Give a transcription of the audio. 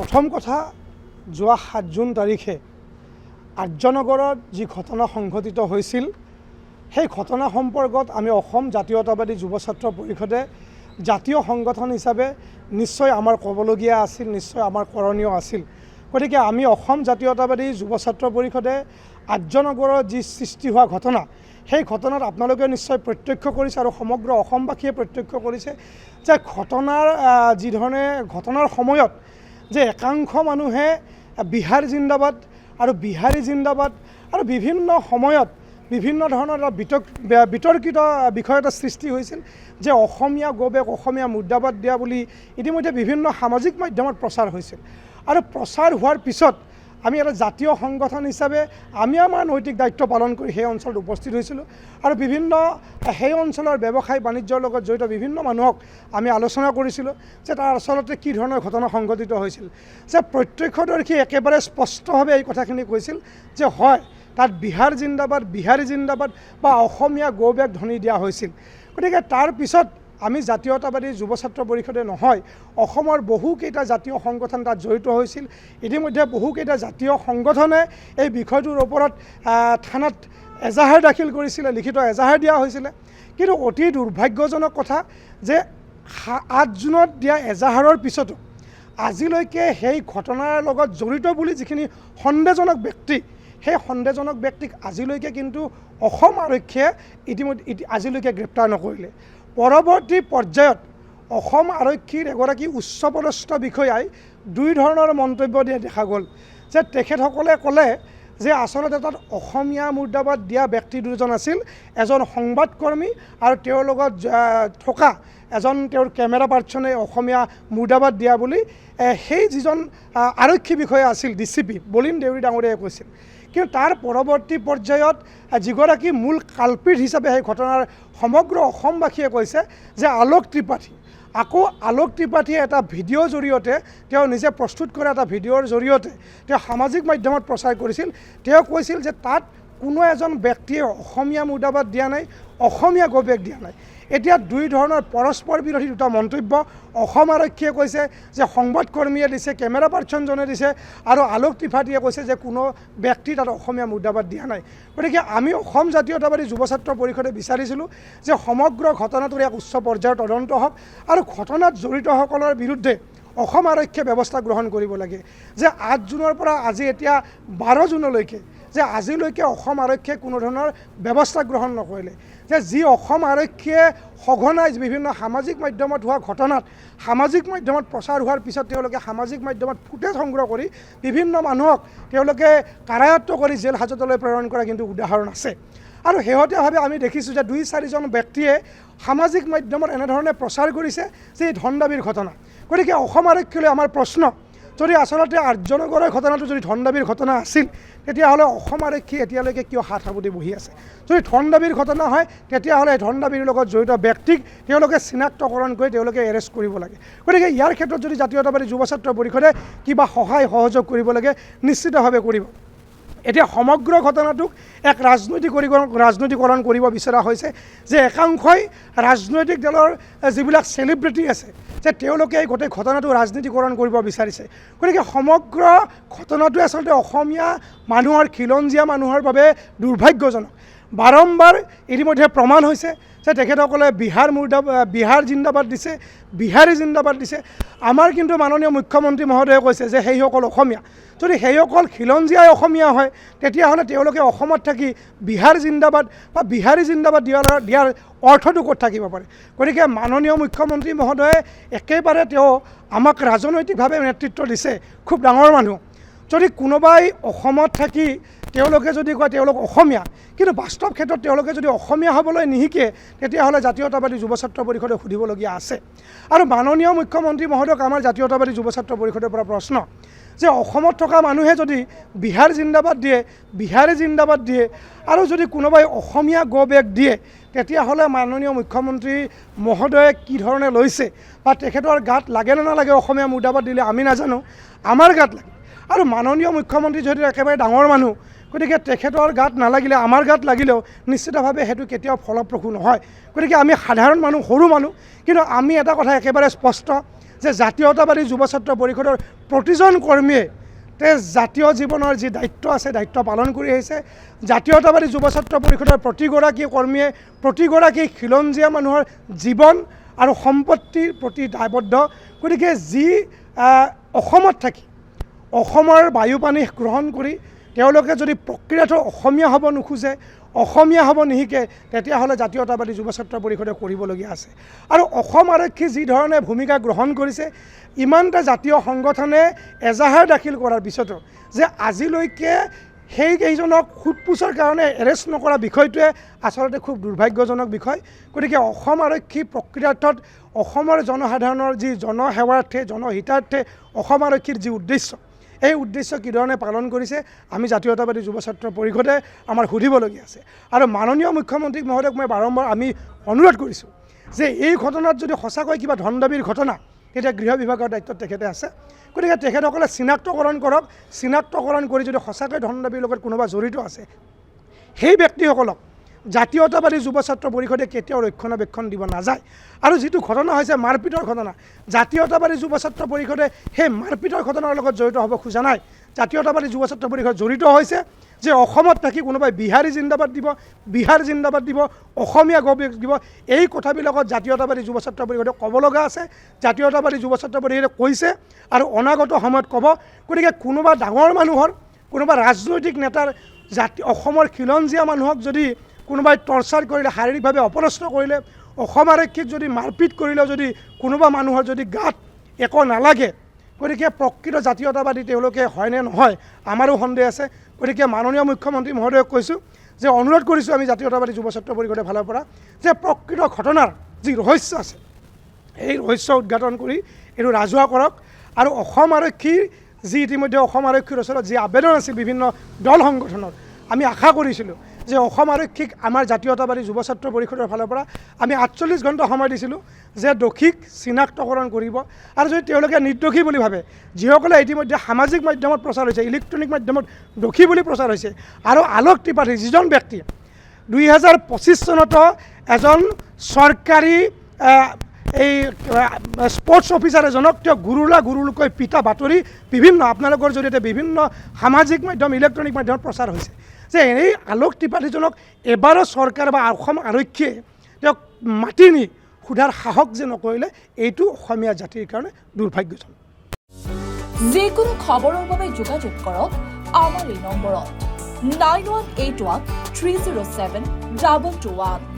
প্ৰথম কথা যোৱা ৭ জুন তাৰিখে আৰ্যনগৰত যি ঘটনা সংঘটিত হৈছিল সেই ঘটনা সম্পৰ্কত আমি অসম জাতীয়তাবাদী যুৱ ছাত্ৰ পৰিষদে জাতীয় সংগঠন হিচাপে নিশ্চয় আমাৰ ক'বলগীয়া আছিল, নিশ্চয় আমাৰ কৰণীয় আছিল। গতিকে আমি অসম জাতীয়তাবাদী যুৱ ছাত্ৰ পৰিষদে আৰ্যনগৰত যি সৃষ্টি হোৱা ঘটনা সেই ঘটনাত আপোনালোকে নিশ্চয় প্ৰত্যক্ষ কৰিছে আৰু সমগ্ৰ অসমবাসীয়ে প্ৰত্যক্ষ কৰিছে যে যি ধৰণে ঘটনাৰ সময়ত যে একাংশ মানুহে বিহাৰ জিন্দাবাদ আৰু বিহাৰী জিন্দাবাদ আৰু বিভিন্ন সময়ত বিভিন্ন ধৰণৰ বিতৰ্কিত বিষয় এটা সৃষ্টি হৈছিল যে অসমীয়া গবেক অসমীয়া মুৰ্দাবাদ দিয়া বুলি ইতিমধ্যে বিভিন্ন সামাজিক মাধ্যমত প্ৰচাৰ হৈছিল। আৰু প্ৰচাৰ হোৱাৰ পিছত আমি এটা জাতীয় সংগঠন হিচাপে আমি আমাৰ নৈতিক দায়িত্ব পালন কৰি সেই অঞ্চলত উপস্থিত হৈছিলোঁ আৰু বিভিন্ন সেই অঞ্চলৰ ব্যৱসায় বাণিজ্যৰ লগত জড়িত বিভিন্ন মানুহক আমি আলোচনা কৰিছিলোঁ যে তাৰ আচলতে কি ধৰণৰ ঘটনা সংঘটিত হৈছিল। যে প্ৰত্যক্ষদৰ্শী একেবাৰে স্পষ্টভাৱে এই কথাখিনি কৈছিল যে হয় তাত বিহাৰ জিন্দাবাদ বিহাৰী জিন্দাবাদ বা অসমীয়া গৌবেক ধ্বনি দিয়া হৈছিল। গতিকে তাৰ পিছত আমি জাতীয়তাবাদী যুৱ ছাত্ৰ পৰিষদে নহয় অসমৰ বহুকেইটা জাতীয় সংগঠন তাত জড়িত হৈছিল। ইতিমধ্যে বহুকেইটা জাতীয় সংগঠনে এই বিষয়টোৰ ওপৰত থানাত এজাহাৰ দাখিল কৰিছিলে, লিখিত এজাহাৰ দিয়া হৈছিলে। কিন্তু অতি দুৰ্ভাগ্যজনক কথা যে ৮ জুনত দিয়া এজাহাৰৰ পিছতো আজিলৈকে সেই ঘটনাৰ লগত জড়িত বুলি যিখিনি সন্দেহজনক ব্যক্তি সেই সন্দেহজনক ব্যক্তিক আজিলৈকে কিন্তু অসম আৰক্ষীয়ে আজিলৈকে গ্ৰেপ্তাৰ নকৰিলে। পৰৱৰ্তী পৰ্যায়ত অসম আৰক্ষীৰ এগৰাকী উচ্চপদস্থ বিষয়াই দুই ধৰণৰ মন্তব্য দিয়া দেখা গ'ল যে তেখেতসকলে ক'লে যে আচলতে তাত অসমীয়া মুৰ্দাবাদ দিয়া ব্যক্তি দুজন আছিল, এজন সংবাদকৰ্মী আৰু তেওঁৰ লগত থকা এজন তেওঁৰ কেমেৰা পাৰ্চনে অসমীয়া মুৰ্দাবাদ দিয়া বুলি সেই যিজন আৰক্ষী বিষয়া আছিল DCP বলিন দেউৰী ডাঙৰীয়াই কৈছিল। কিন্তু তাৰ পৰৱৰ্তী পৰ্যায়ত যিগৰাকী মূল কালপিত হিচাপে সেই ঘটনাৰ সমগ্ৰ অসমবাসীয়ে কৈছে যে আলোক ত্ৰিপাঠী। আকৌ আলোক ত্ৰিপাঠীয়ে এটা ভিডিঅ'ৰ জৰিয়তে তেওঁ নিজে প্ৰস্তুত কৰা এটা ভিডিঅ'ৰ জৰিয়তে তেওঁ সামাজিক মাধ্যমত প্ৰচাৰ কৰিছিল। তেওঁ কৈছিল যে তাত কোনো এজন ব্যক্তিয়ে অসমীয়া মুৰ্দাবাদ দিয়া নাই, অসমীয়া গৌবেক দিয়া নাই। এতিয়া দুই ধৰণৰ পৰস্পৰ বিৰোধী দুটা মন্তব্য অসম আৰক্ষীয়ে কৈছে যে সংবাদকৰ্মীয়ে দিছে, কেমেৰা পাৰ্চনজনে দিছে আৰু আলোক ত্ৰিপাঠীয়ে কৈছে যে কোনো ব্যক্তি তাত অসমীয়া মুৰ্দাবাদ দিয়া নাই। গতিকে আমি অসম জাতীয়তাবাদী যুৱ ছাত্ৰ পৰিষদে বিচাৰিছিলোঁ যে সমগ্ৰ ঘটনাটোৰ এক উচ্চ পৰ্যায়ৰ তদন্ত হওক আৰু ঘটনাত জড়িতসকলৰ বিৰুদ্ধে অসম আৰক্ষীয়ে ব্যৱস্থা গ্ৰহণ কৰিব লাগে। যে ৮ জুনৰ পৰা আজি এতিয়া 12 জুনলৈকে যে আজিলৈকে অসম আৰক্ষীয়ে কোনো ধৰণৰ ব্যৱস্থা গ্ৰহণ নকৰিলে। যে যি অসম আৰক্ষীয়ে সঘনাই বিভিন্ন সামাজিক মাধ্যমত হোৱা ঘটনাত সামাজিক মাধ্যমত প্ৰচাৰ হোৱাৰ পিছত তেওঁলোকে সামাজিক মাধ্যমত ফুটেজ সংগ্ৰহ কৰি বিভিন্ন মানুহক তেওঁলোকে কাৰায়ত্ব কৰি জেল হাজতলৈ প্ৰেৰণ কৰা কিন্তু উদাহৰণ আছে। আৰু শেহতীয়াভাৱে আমি দেখিছোঁ যে 2-4জন ব্যক্তিয়ে সামাজিক মাধ্যমত এনেধৰণে প্ৰচাৰ কৰিছে যে এই ধন দাবীৰ ঘটনা। গতিকে অসম আৰক্ষীলৈ আমাৰ প্ৰশ্ন, যদি আচলতে আৰ্যনগৰৰ ঘটনাটো যদি ধন দাবীৰ ঘটনা আছিল তেতিয়াহ'লে অসম আৰক্ষী এতিয়ালৈকে কিয় হাত সাবটি বহি আছে? যদি ধন দাবীৰ ঘটনা হয় তেতিয়াহ'লে ধন দাবীৰ লগত জড়িত ব্যক্তিক তেওঁলোকে চিনাক্তকৰণ কৰি তেওঁলোকে এৰেষ্ট কৰিব লাগে। গতিকে ইয়াৰ ক্ষেত্ৰত যদি জাতীয়তাবাদী যুৱ ছাত্ৰ পৰিষদে কিবা সহায় সহযোগ কৰিব লাগে নিশ্চিতভাৱে কৰিব। এতিয়া সমগ্ৰ ঘটনাটোক এক ৰাজনৈতিকৰণ কৰিব বিচৰা হৈছে যে একাংশই ৰাজনৈতিক দলৰ যিবিলাক চেলিব্ৰিটি আছে যে তেওঁলোকে এই গোটেই ঘটনাটো ৰাজনীতিকৰণ কৰিব বিচাৰিছে। গতিকে সমগ্ৰ ঘটনাটোৱে আচলতে অসমীয়া মানুহৰ খিলঞ্জীয়া মানুহৰ বাবে দুৰ্ভাগ্যজনক। বাৰম্বাৰ ইতিমধ্যে প্ৰমাণ হৈছে যে তেখেতসকলে বিহাৰ জিন্দাবাদ দিছে, বিহাৰী জিন্দাবাদ দিছে। আমাৰ কিন্তু মাননীয় মুখ্যমন্ত্ৰী মহোদয়ে কৈছে যে সেইসকল অসমীয়া, যদি সেইসকল খিলঞ্জীয়াই অসমীয়া হয় তেতিয়াহ'লে তেওঁলোকে অসমত থাকি বিহাৰ জিন্দাবাদ বা বিহাৰী জিন্দাবাদ দিয়াৰ অৰ্থটো ক'ত থাকিব পাৰে? গতিকে মাননীয় মুখ্যমন্ত্ৰী মহোদয়ে একেবাৰে তেওঁ আমাক ৰাজনৈতিকভাৱে নেতৃত্ব দিছে, খুব ডাঙৰ মানুহ। যদি কোনোবাই অসমত থাকি তেওঁলোকে যদি কয় তেওঁলোক অসমীয়া কিন্তু বাস্তৱ ক্ষেত্ৰত তেওঁলোকে যদি অসমীয়া হ'বলৈ নিশিকে তেতিয়াহ'লে জাতীয়তাবাদী যুৱ ছাত্ৰ পৰিষদে সুধিবলগীয়া আছে। আৰু মাননীয় মুখ্যমন্ত্ৰী মহোদয়ক আমাৰ জাতীয়তাবাদী যুৱ ছাত্ৰ পৰিষদৰ পৰা প্ৰশ্ন যে অসমত থকা মানুহে যদি বিহাৰ জিন্দাবাদ দিয়ে, বিহাৰী জিন্দাবাদ দিয়ে আৰু যদি কোনোবাই অসমীয়া গৌবেক দিয়ে তেতিয়াহ'লে মাননীয় মুখ্যমন্ত্ৰী মহোদয়ে কি ধৰণে লৈছে বা তেখেতৰ গাত লাগে নে নালাগে অসমীয়া মুৰ্দাবাদ দিলে আমি নাজানো, আমাৰ গাত লাগে। আৰু মাননীয় মুখ্যমন্ত্ৰী যদি একেবাৰে ডাঙৰ মানুহ গতিকে তেখেতৰ গাত নালাগিলে আমাৰ গাত লাগিলেও নিশ্চিতভাৱে সেইটো কেতিয়াও ফলপ্ৰসূ নহয়। গতিকে আমি সাধাৰণ মানুহ, সৰু মানুহ, কিন্তু আমি এটা কথা একেবাৰে স্পষ্ট যে জাতীয়তাবাদী যুৱ ছাত্ৰ পৰিষদৰ প্ৰতিজন কৰ্মীয়ে জাতীয় জীৱনৰ যি দায়িত্ব আছে দায়িত্ব পালন কৰি আহিছে। জাতীয়তাবাদী যুৱ ছাত্ৰ পৰিষদৰ প্ৰতিগৰাকী কৰ্মীয়ে প্ৰতিগৰাকী খিলঞ্জীয়া মানুহৰ জীৱন আৰু সম্পত্তিৰ প্ৰতি দায়বদ্ধ। গতিকে যি অসমত থাকি অসমৰ বায়ু পানী গ্ৰহণ কৰি তেওঁলোকে যদি প্ৰকৃততে অসমীয়া হ'ব নোখোজে, অসমীয়া হ'ব নিশিকে, তেতিয়াহ'লে জাতীয়তাবাদী যুৱ ছাত্ৰ পৰিষদে কৰিবলগীয়া আছে। আৰু অসম আৰক্ষী যি ধৰণে ভূমিকা গ্ৰহণ কৰিছে, ইমানটা জাতীয় সংগঠনে এজাহাৰ দাখিল কৰাৰ পিছতো যে আজিলৈকে সেইকেইজনক সোধপোছৰ কাৰণে এৰেষ্ট নকৰা বিষয়টোৱে আচলতে খুব দুৰ্ভাগ্যজনক বিষয়। গতিকে অসম আৰক্ষী প্ৰকৃতাৰ্থত অসমৰ জনসাধাৰণৰ যি জনসেৱাৰ্থে জনহিতাৰ্থে অসম আৰক্ষীৰ যি উদ্দেশ্য, এই উদ্দেশ্য কি ধৰণে পালন কৰিছে আমি জাতীয়তাবাদী যুৱ ছাত্ৰ পৰিষদে আমাৰ সুধিবলগীয়া আছে। আৰু মাননীয় মুখ্যমন্ত্ৰী মহোদয়ক মই বাৰম্বাৰ আমি অনুৰোধ কৰিছোঁ যে এই ঘটনাত যদি সঁচাকৈ কিবা ধন দাবীৰ ঘটনা, তেতিয়া গৃহ বিভাগৰ দায়িত্বত তেখেতে আছে। গতিকে তেখেতসকলে চিনাক্তকৰণ কৰক, চিনাক্তকৰণ কৰি যদি সঁচাকৈ ধন দাবীৰ লগত কোনোবা জড়িত আছে, সেই ব্যক্তিসকলক জাতীয়তাবাদী যুৱ ছাত্ৰ পৰিষদে কেতিয়াও ৰক্ষণাবেক্ষণ দিব নাযায়। আৰু যিটো ঘটনা হৈছে মাৰপিটৰ ঘটনা, জাতীয়তাবাদী যুৱ ছাত্ৰ পৰিষদে সেই মাৰপিটৰ ঘটনাৰ লগত জড়িত হ'ব খোজা নাই। জাতীয়তাবাদী যুৱ ছাত্ৰ পৰিষদ জড়িত হৈছে যে অসমত থাকি কোনোবাই বিহাৰী জিন্দাবাদ দিব, বিহাৰ জিন্দাবাদ দিব, অসমীয়া গৌৰৱ দিব, এই কথাবিলাকত জাতীয়তাবাদী যুৱ ছাত্ৰ পৰিষদে ক'ব লগা আছে। জাতীয়তাবাদী যুৱ ছাত্ৰ পৰিষদে কৈছে আৰু অনাগত সময়ত ক'ব। গতিকে কোনোবা ডাঙৰ মানুহৰ, কোনোবা ৰাজনৈতিক নেতাৰ অসমৰ খিলঞ্জীয়া মানুহক যদি কোনোবাই টৰ্চাৰ কৰিলে, শাৰীৰিকভাৱে অপদস্থ কৰিলে, অসম আৰক্ষীক যদি মাৰপিট কৰিলেও যদি কোনোবা মানুহৰ যদি গাত একো নালাগে, গতিকে প্ৰকৃত জাতীয়তাবাদী তেওঁলোকে হয়নে নহয় আমাৰো সন্দেহ আছে। গতিকে মাননীয় মুখ্যমন্ত্ৰী মহোদয়ক কৈছোঁ যে অনুৰোধ কৰিছোঁ আমি জাতীয়তাবাদী যুৱ ছাত্ৰ পৰিষদৰ ফালৰ পৰা যে প্ৰকৃত ঘটনাৰ যি ৰহস্য আছে এই ৰহস্য উদঘাটন কৰি এইটো ৰাজহুৱা কৰক। আৰু অসম আৰক্ষীৰ যি ইতিমধ্যে অসম আৰক্ষীৰ ওচৰত যি আবেদন আছিল বিভিন্ন দল সংগঠনৰ, আমি আশা কৰিছিলোঁ যে অসম আৰক্ষীক আমাৰ জাতীয়তাবাদী যুৱ ছাত্ৰ পৰিষদৰ ফালৰ পৰা আমি 48 ঘণ্টা সময় দিছিলোঁ যে দোষীক চিনাক্তকৰণ কৰিব। আৰু যদি তেওঁলোকে নিৰ্দোষী বুলি ভাবে, যিসকলে ইতিমধ্যে সামাজিক মাধ্যমত প্ৰচাৰ হৈছে, ইলেক্ট্ৰনিক মাধ্যমত দোষী বুলি প্ৰচাৰ হৈছে, আৰু আলোক ত্ৰিপাঠী যিজন ব্যক্তি 2025 চনতো এজন চৰকাৰী এই স্পৰ্টছ অফিচাৰ এজনক তেওঁ গুৰুলকৈ পিতা বাতৰি বিভিন্ন আপোনালোকৰ জৰিয়তে বিভিন্ন সামাজিক মাধ্যম, ইলেক্ট্ৰনিক মাধ্যমত প্ৰচাৰ হৈছে যে এই আলোক ত্ৰিপাঠীজনক এবাৰো চৰকাৰ বা অসম আৰক্ষীয়ে তেওঁক মাতি নি সোধাৰ সাহস যে নকৰিলে, এইটো অসমীয়া জাতিৰ কাৰণে দুৰ্ভাগ্যজনক। যিকোনো খবৰৰ বাবে যোগাযোগ কৰক আমাৰ এই নম্বৰত 9181 307 221।